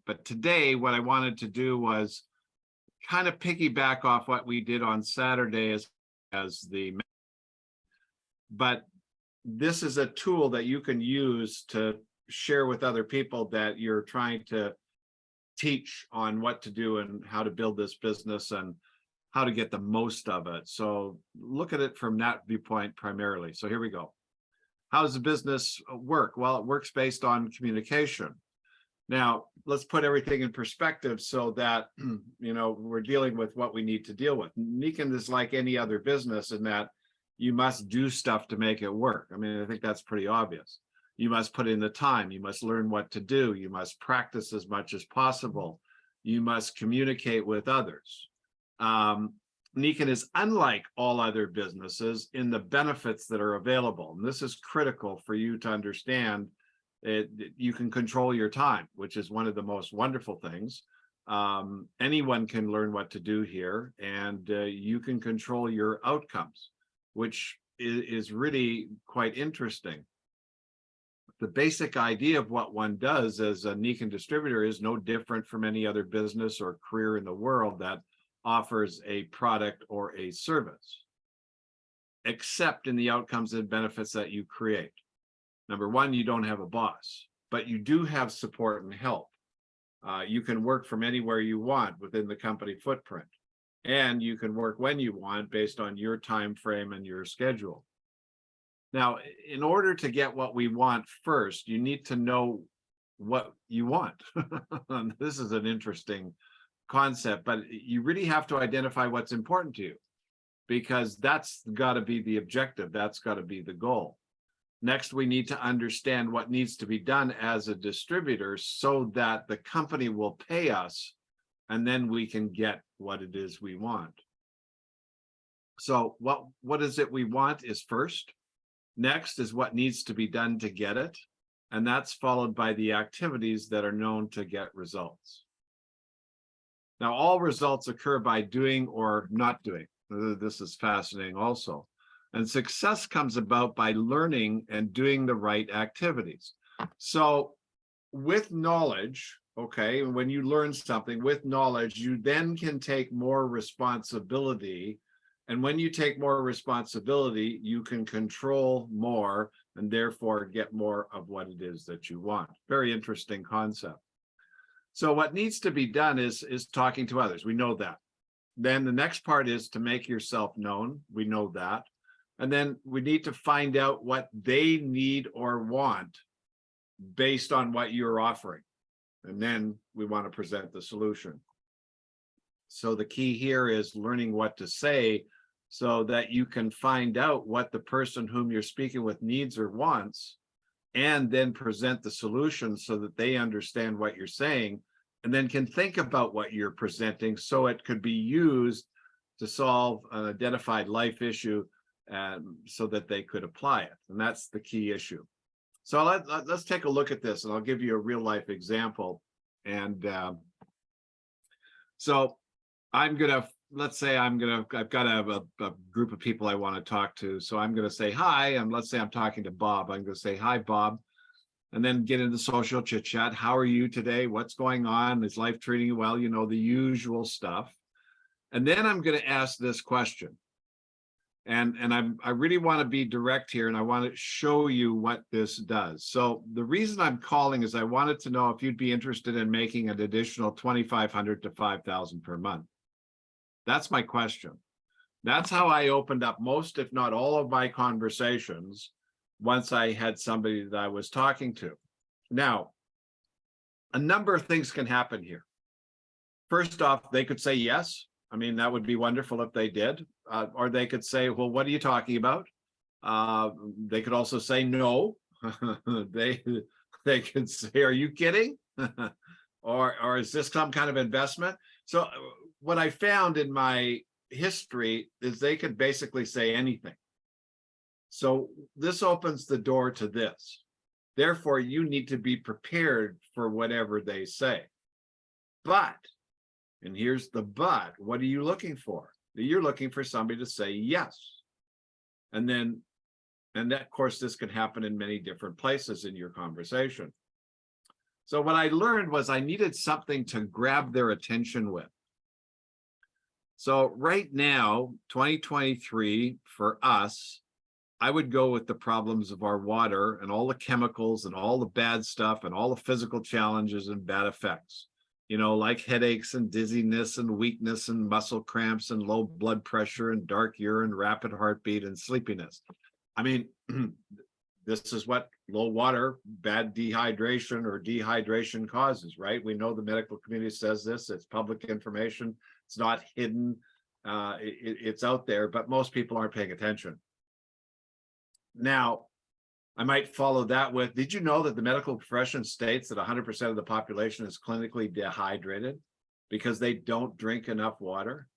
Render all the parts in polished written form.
But today, what I wanted to do was kind of piggyback off what we did on Saturday but this is a tool that you can use to share with other people that you're trying to teach on what to do and how to build this business and how to get the most of it. So look at it from that viewpoint primarily. So here we go. How does the business work? Well, it works based on communication. Now, let's put everything in perspective so that, we're dealing with what we need to deal with. Nikken is like any other business in that you must do stuff to make it work. I mean, I think that's pretty obvious. You must put in the time. You must learn what to do. You must practice as much as possible. You must communicate with others. Nikken is unlike all other businesses in the benefits that are available. And this is critical for you to understand. You can control your time, which is one of the most wonderful things. Anyone can learn what to do here, and you can control your outcomes, which is really quite interesting. The basic idea of what one does as a Nikken distributor is no different from any other business or career in the world that offers a product or a service, except in the outcomes and benefits that you create. Number one, you don't have a boss, but you do have support and help. You can work from anywhere you want within the company footprint, and you can work when you want based on your time frame and your schedule. Now, in order to get what we want first, you need to know what you want. This is an interesting concept, but you really have to identify what's important to you, because that's got to be the objective. That's got to be the goal. Next, we need to understand what needs to be done as a distributor so that the company will pay us, and then we can get what it is we want. So what is it we want is first. Next is what needs to be done to get it. And that's followed by the activities that are known to get results. Now, all results occur by doing or not doing. This is fascinating also. And success comes about by learning and doing the right activities. So with knowledge, okay, when you learn something with knowledge, you then can take more responsibility. And when you take more responsibility, you can control more and therefore get more of what it is that you want. Very interesting concept. So what needs to be done is talking to others. We know that. Then the next part is to make yourself known. We know that. And then we need to find out what they need or want based on what you're offering. And then we want to present the solution. So the key here is learning what to say so that you can find out what the person whom you're speaking with needs or wants, and then present the solution so that they understand what you're saying and then can think about what you're presenting so it could be used to solve an identified life issue, so that they could apply it. And that's the key issue. So let's take a look at this, and I'll give you a real life example. And so let's say I've got to have a group of people I want to talk to. So I'm going to say hi, and let's say I'm talking to Bob. I'm going to say, hi, Bob, and then get into social chit chat. How are you today? What's going on? Is life treating you well? The usual stuff. And then I'm going to ask this question. And I really want to be direct here, and I want to show you what this does. So the reason I'm calling is I wanted to know if you'd be interested in making an additional $2,500 to $5,000 per month. That's my question. That's how I opened up most, if not all, of my conversations once I had somebody that I was talking to. Now, a number of things can happen here. First off, they could say yes. I mean, that would be wonderful if they did. Or they could say, well, what are you talking about? They could also say no. They could say, are you kidding? or is this some kind of investment? So what I found in my history is they could basically say anything. So this opens the door to this. Therefore, you need to be prepared for whatever they say. But, and here's the but, what are you looking for? You're looking for somebody to say yes. And that, of course, this can happen in many different places in your conversation. So what I learned was I needed something to grab their attention with. So right now, 2023, for us, I would go with the problems of our water and all the chemicals and all the bad stuff and all the physical challenges and bad effects, like headaches and dizziness and weakness and muscle cramps and low blood pressure and dark urine, rapid heartbeat and sleepiness. I mean, this is what low water, bad dehydration or dehydration causes, right? We know the medical community says this, it's public information. It's not hidden. It's out there, but most people aren't paying attention. Now, I might follow that with, did you know that the medical profession states that 100% of the population is clinically dehydrated because they don't drink enough water?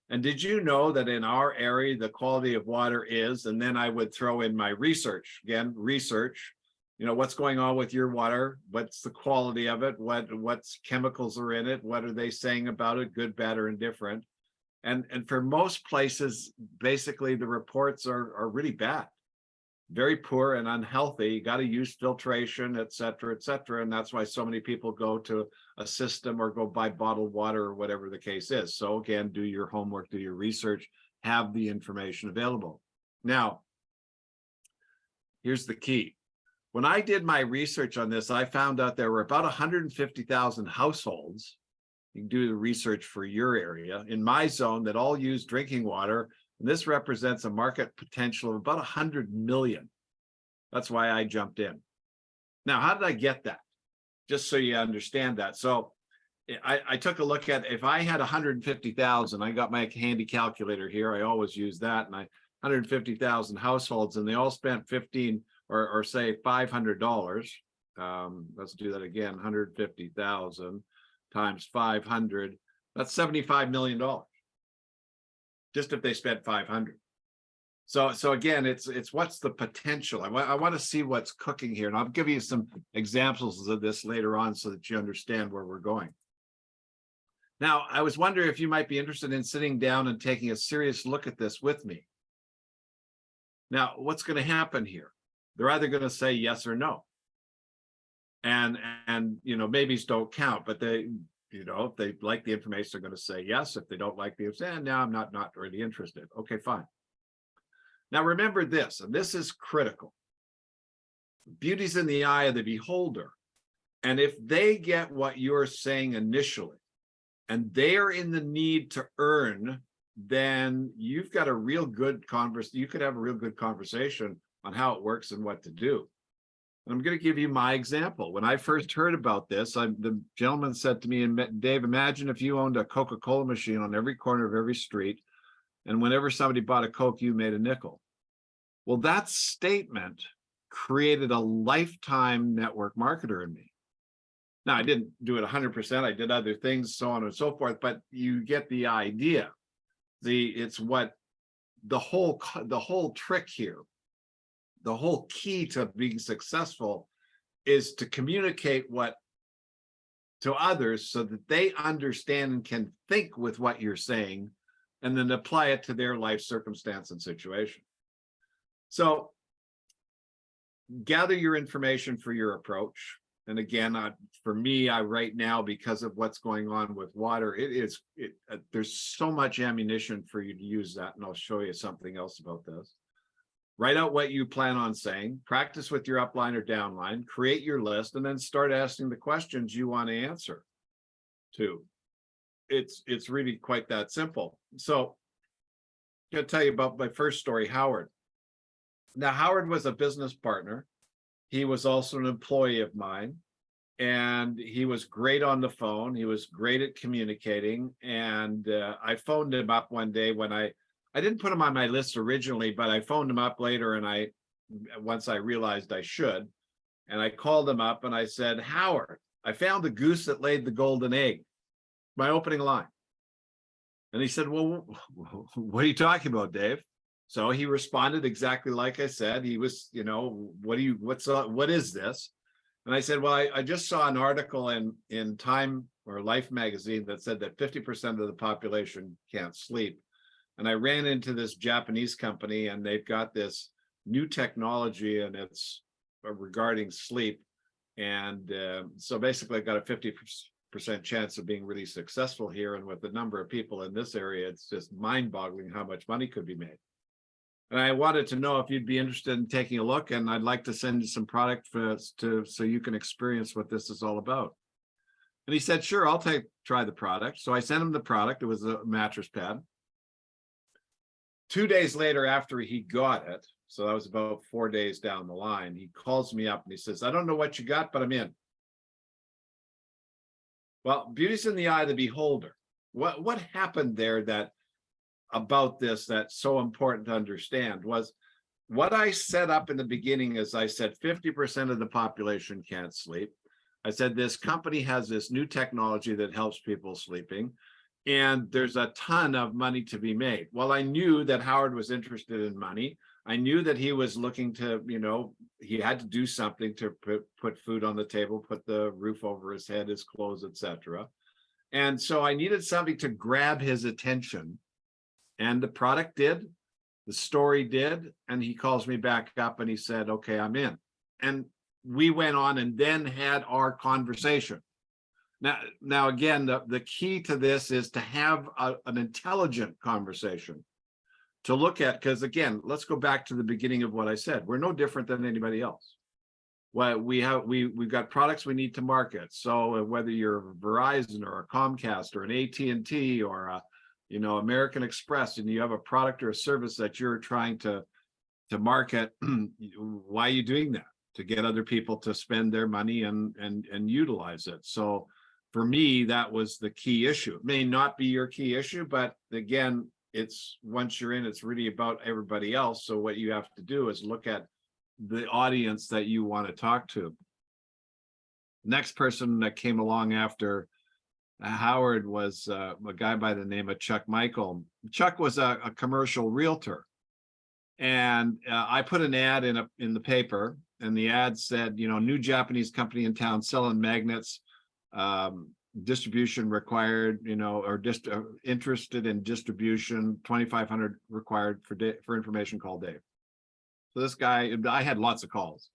And did you know that in our area, the quality of water is, and then I would throw in my research, again, research, what's going on with your water? What's the quality of it? What's chemicals are in it? What are they saying about it? Good, bad, or indifferent? And for most places, basically the reports are really bad. Very poor and unhealthy. You got to use filtration, et cetera, et cetera. And that's why so many people go to a system or go buy bottled water or whatever the case is. So again, do your homework, do your research, have the information available. Now, here's the key. When I did my research on this, I found out there were about 150,000 households. You can do the research for your area in my zone that all use drinking water. And this represents a market potential of about 100 million. That's why I jumped in. Now, how did I get that? Just so you understand that. So I took a look at, if I had 150,000, I got my handy calculator here. I always use that. And 150,000 households, and they all spent 15 or say $500. Let's do that again. 150,000 times 500. That's $75 million. Just if they spent 500. So again, it's what's the potential? I want to see what's cooking here, and I'll give you some examples of this later on so that you understand where we're going. Now, I was wondering if you might be interested in sitting down and taking a serious look at this with me. Now, what's going to happen here? They're either going to say yes or no. And maybes don't count, but if they like the information, they're going to say yes. If they don't like the information, now I'm not really interested. Okay, fine. Now remember this, and this is critical. Beauty's in the eye of the beholder. And if they get what you're saying initially, and they're in the need to earn, then you've got a real good conversation. You could have a real good conversation on how it works and what to do. I'm going to give you my example. When I first heard about this, the gentleman said to me, Dave, imagine if you owned a Coca-Cola machine on every corner of every street, and whenever somebody bought a Coke, you made a nickel. Well, that statement created a lifetime network marketer in me. Now, I didn't do it 100%. I did other things, so on and so forth, but you get the idea. It's what the whole trick here. The whole key to being successful is to communicate what to others so that they understand and can think with what you're saying, and then apply it to their life circumstance and situation. So gather your information for your approach. And again, for me, right now, because of what's going on with water, there's so much ammunition for you to use that. And I'll show you something else about this. Write out what you plan on saying, practice with your upline or downline, create your list, and then start asking the questions you want to answer to. It's really quite that simple. So I'm going to tell you about my first story, Howard. Now, Howard was a business partner. He was also an employee of mine, and he was great on the phone. He was great at communicating. And I phoned him up one day when I didn't put him on my list originally, but I phoned him up later, and once I realized I should, and I called him up and I said, Howard, I found the goose that laid the golden egg, my opening line. And he said, well, what are you talking about, Dave? So he responded exactly like I said. He was, what is this? And I said, well, I just saw an article in Time or Life magazine that said that 50% of the population can't sleep. And I ran into this Japanese company, and they've got this new technology, and it's regarding sleep. And so basically I got a 50% chance of being really successful here. And with the number of people in this area, it's just mind-boggling how much money could be made. And I wanted to know if you'd be interested in taking a look, and I'd like to send you some product so you can experience what this is all about. And he said, sure, I'll try the product. So I sent him the product. It was a mattress pad. 2 days later, after he got it, so that was about 4 days down the line, he calls me up and he says, I don't know what you got, but I'm in. Well, beauty's in the eye of the beholder. What happened there about this that's so important to understand was what I set up in the beginning is I said 50% of the population can't sleep. I said this company has this new technology that helps people sleeping, and there's a ton of money to be made. Well, I knew that Howard was interested in money. I knew that he was looking to, he had to do something to put food on the table, put the roof over his head, his clothes, etc. And so I needed something to grab his attention. And the product did, the story did, and he calls me back up and he said, okay, I'm in. And we went on and then had our conversation. Now again, the key to this is to have an intelligent conversation to look at, because again, let's go back to the beginning of what I said. We're no different than anybody else. Well, we've got products we need to market. So whether you're Verizon or a Comcast or an AT&T or a American Express, and you have a product or a service that you're trying to market, why are you doing that? To get other people to spend their money and utilize it. So for me, that was the key issue. It may not be your key issue, but again, it's once you're in, it's really about everybody else. So what you have to do is look at the audience that you want to talk to. Next person that came along after Howard was a guy by the name of Chuck Michael. Chuck was a commercial realtor, and I put an ad in the paper, and the ad said, new Japanese company in town selling magnets, distribution required, or interested in distribution, 2,500 required for information, call Dave. So this guy, I had lots of calls,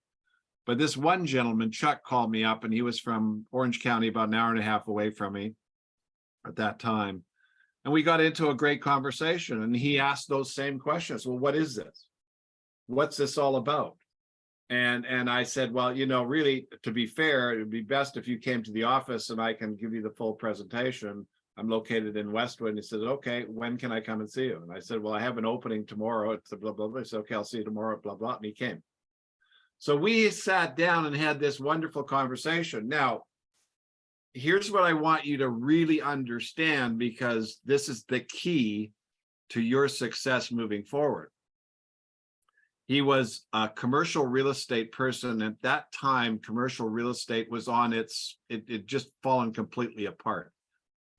but this one gentleman, Chuck, called me up, and he was from Orange County, about an hour and a half away from me at that time. And we got into a great conversation, and he asked those same questions. Well, what is this? What's this all about? And I said, well, really, to be fair, it would be best if you came to the office and I can give you the full presentation. I'm located in Westwood. And he said, okay, when can I come and see you? And I said, well, I have an opening tomorrow. It's a blah, blah, blah. He said, okay, I'll see you tomorrow, blah, blah. And he came. So we sat down and had this wonderful conversation. Now, here's what I want you to really understand, because this is the key to your success moving forward. He was a commercial real estate person. At that time, commercial real estate was on it just fallen completely apart.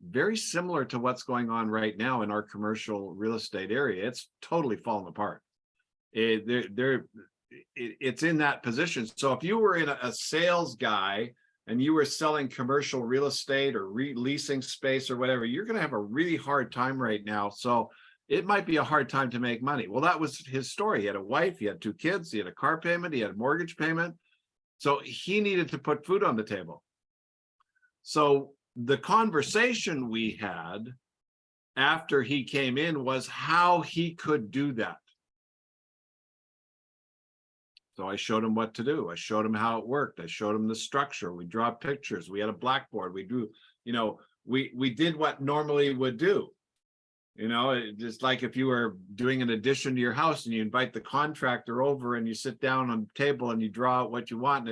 Very similar to what's going on right now in our commercial real estate area. It's totally fallen apart. It's in that position. So if you were in a sales guy and you were selling commercial real estate or leasing space or whatever, you're going to have a really hard time right now. So it might be a hard time to make money. Well, that was his story. He had a wife, he had 2 kids, he had a car payment, he had a mortgage payment. So he needed to put food on the table. So the conversation we had after he came in was how he could do that. So I showed him what to do. I showed him how it worked. I showed him the structure. We draw pictures. We had a blackboard. We drew, we did what normally would do. Just like if you were doing an addition to your house and you invite the contractor over and you sit down on the table and you draw out what you want,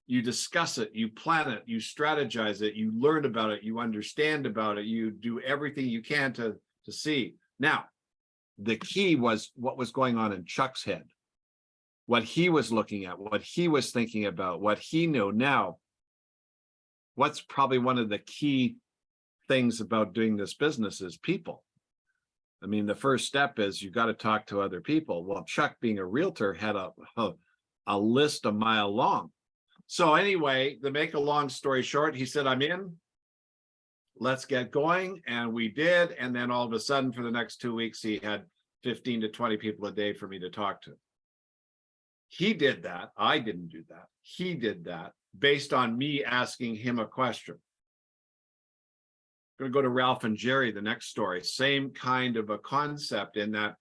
you discuss it, you plan it, you strategize it, you learn about it, you understand about it, you do everything you can to see. Now, the key was what was going on in Chuck's head, what he was looking at, what he was thinking about, what he knew. Now, what's probably one of the key things about doing this business is people. I mean, the first step is you got to talk to other people. Well, Chuck, being a realtor, had a list a mile long. So anyway, to make a long story short, he said, I'm in, let's get going. And we did. And then all of a sudden, for the next 2 weeks, he had 15 to 20 people a day for me to talk to. He did that. I didn't do that. He did that based on me asking him a question. I'm going to go to Ralph and Jerry, the next story. Same kind of a concept in that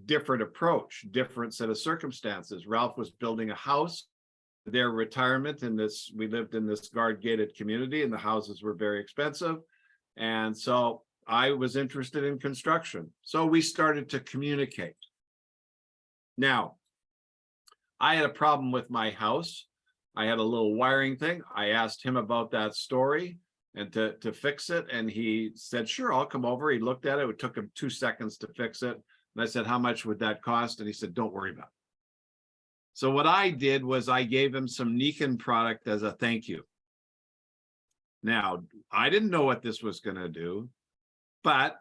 different approach, different set of circumstances. Ralph was building a house, their retirement in this, we lived in this guard gated community and the houses were very expensive. And so I was interested in construction. So we started to communicate. Now, I had a problem with my house. I had a little wiring thing. I asked him about that story and to fix it. And he said, sure, I'll come over. He looked at it. It took him 2 seconds to fix it. And I said, how much would that cost? And he said, don't worry about it. So what I did was I gave him some Niken product as a thank you. Now, I didn't know what this was going to do, but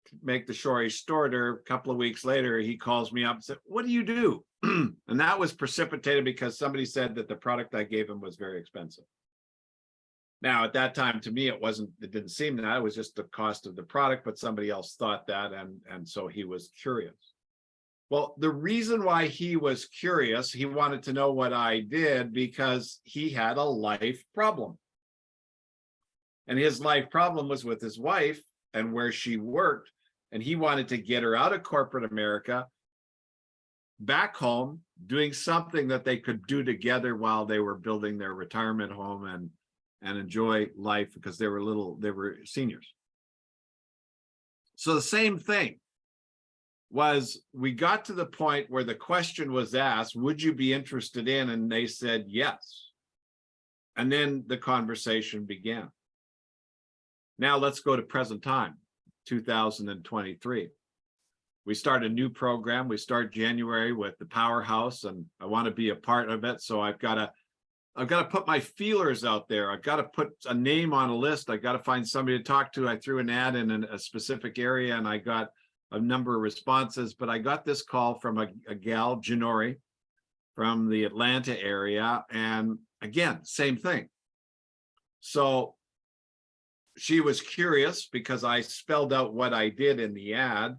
to make the story shorter, a couple of weeks later, he calls me up and said, what do you do? And that was precipitated because somebody said that the product I gave him was very expensive. Now, at that time, to me, it didn't seem that. It was just the cost of the product, but somebody else thought that, and so he was curious. Well, the reason why he was curious, he wanted to know what I did because he had a life problem. And his life problem was with his wife and where she worked, and he wanted to get her out of corporate America, back home, doing something that they could do together while they were building their retirement home and enjoy life because they were seniors. So the same thing was, we got to the point where the question was asked, would you be interested in? And they said yes. And then the conversation began. Now let's go to present time, 2023. We start a new program. We start January with the Powerhouse, and I want to be a part of it. So I've got to put my feelers out there. I've got to put a name on a list. I got to find somebody to talk to. I threw an ad in a specific area and I got a number of responses, but I got this call from a gal, Janori, from the Atlanta area. And again, same thing. So she was curious because I spelled out what I did in the ad.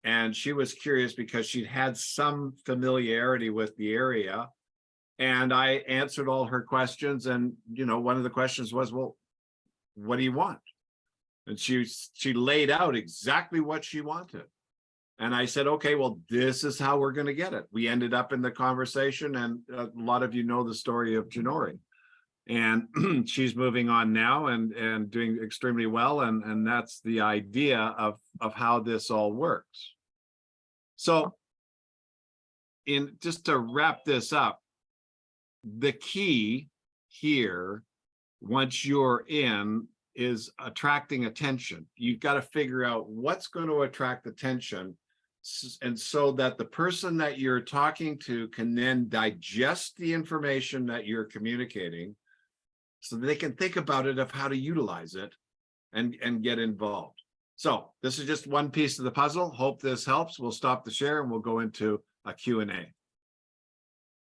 And she was curious because she'd had some familiarity with the area. And I answered all her questions. And, one of the questions was, well, what do you want? And she laid out exactly what she wanted. And I said, okay, well, this is how we're going to get it. We ended up in the conversation, and a lot of you know the story of Janori. And she's moving on now and doing extremely well. And that's the idea of how this all works. So just to wrap this up, the key here, once you're in, is attracting attention. You've got to figure out what's going to attract attention, and so that the person that you're talking to can then digest the information that you're communicating, so they can think about it of how to utilize it and get involved. So this is just one piece of the puzzle. Hope this helps. We'll stop the share and we'll go into a Q&A.